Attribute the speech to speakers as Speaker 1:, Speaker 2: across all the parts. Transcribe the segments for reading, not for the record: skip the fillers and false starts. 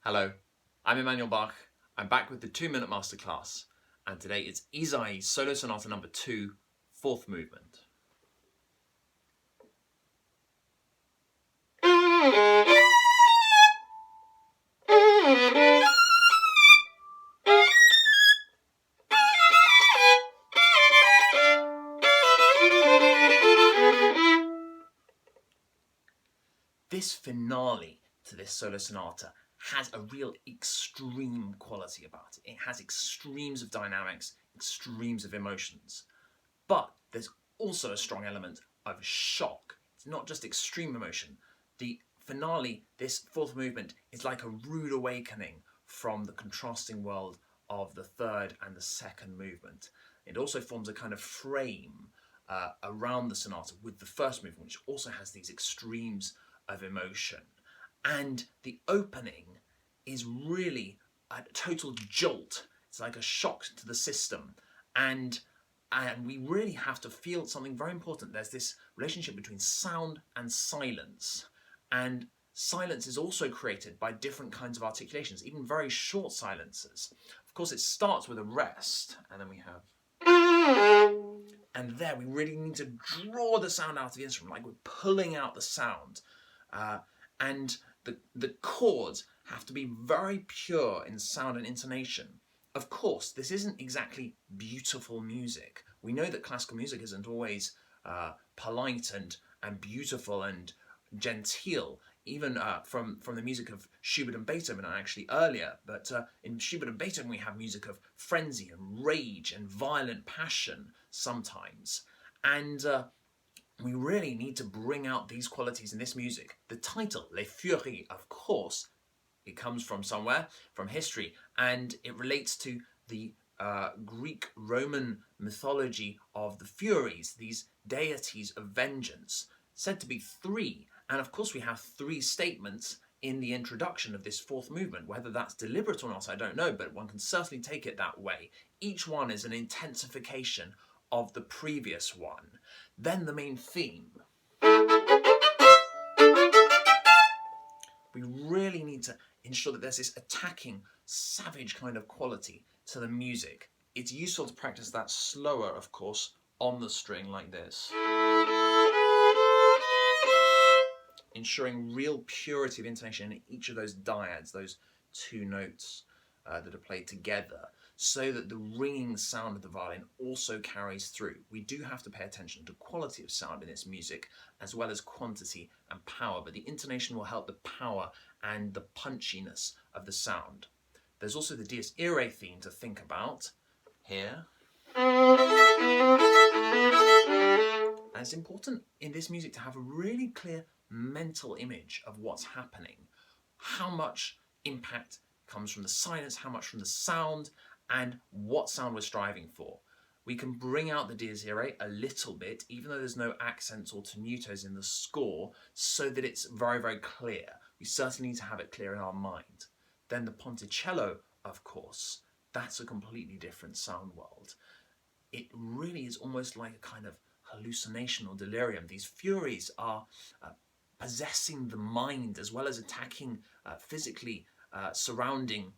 Speaker 1: Hello, I'm Emmanuel Bach. I'm back with the 2-minute masterclass, and today it's Ysaye Solo Sonata No.2, 4th movement. This finale to this solo sonata has a real extreme quality about it. It has extremes of dynamics, extremes of emotions. But there's also a strong element of shock. It's not just extreme emotion. The finale, this 4th movement, is like a rude awakening from the contrasting world of the 3rd and the 2nd movement. It also forms a kind of frame around the sonata with the 1st movement, which also has these extremes of emotion. And the opening is really a total jolt. It's like a shock to the system. And we really have to feel something very important. There's this relationship between sound and silence. And silence is also created by different kinds of articulations, even very short silences. Of course, it starts with a rest, and then we have... And there we really need to draw the sound out of the instrument, like we're pulling out the sound. And the chords have to be very pure in sound and intonation. Of course, this isn't exactly beautiful music. We know that classical music isn't always polite and beautiful and genteel, even from the music of Schubert and Beethoven, and actually earlier. But in Schubert and Beethoven, we have music of frenzy and rage and violent passion sometimes. And we really need to bring out these qualities in this music. The title, Les Furies, of course, it comes from somewhere, from history, and it relates to the Greek-Roman mythology of the Furies, these deities of vengeance, said to be 3. And of course we have 3 statements in the introduction of this 4th movement. Whether that's deliberate or not, I don't know, but one can certainly take it that way. Each one is an intensification of the previous one. Then the main theme. We really need to ensure that there's this attacking, savage kind of quality to the music. It's useful to practice that slower, of course, on the string like this. Ensuring real purity of intonation in each of those dyads, those 2 notes that are played together, so that the ringing sound of the violin also carries through. We do have to pay attention to quality of sound in this music, as well as quantity and power, but the intonation will help the power and the punchiness of the sound. There's also the Dies Irae theme to think about here. And it's important in this music to have a really clear mental image of what's happening. How much impact comes from the silence, how much from the sound, and what sound we're striving for. We can bring out the Dies Irae a little bit, even though there's no accents or tenutos in the score, so that it's very, very clear. We certainly need to have it clear in our mind. Then the Ponticello, of course, that's a completely different sound world. It really is almost like a kind of hallucination or delirium. These Furies are possessing the mind as well as attacking physically surrounding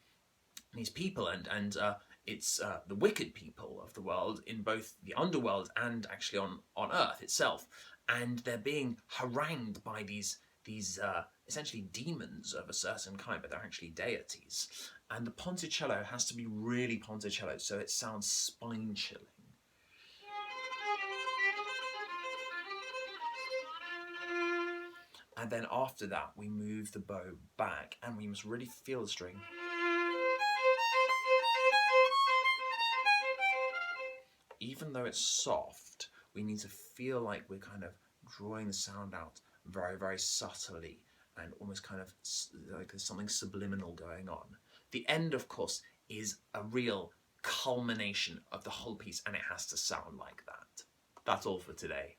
Speaker 1: these people, and it's the wicked people of the world in both the underworld and actually on Earth itself, and they're being harangued by these essentially demons of a certain kind, but they're actually deities. And the Ponticello has to be really Ponticello, so it sounds spine-chilling. And then after that, we move the bow back, and we must really feel the string. Even though it's soft, we need to feel like we're kind of drawing the sound out very, very subtly, and almost kind of like there's something subliminal going on. The end, of course, is a real culmination of the whole piece, and it has to sound like that. That's all for today.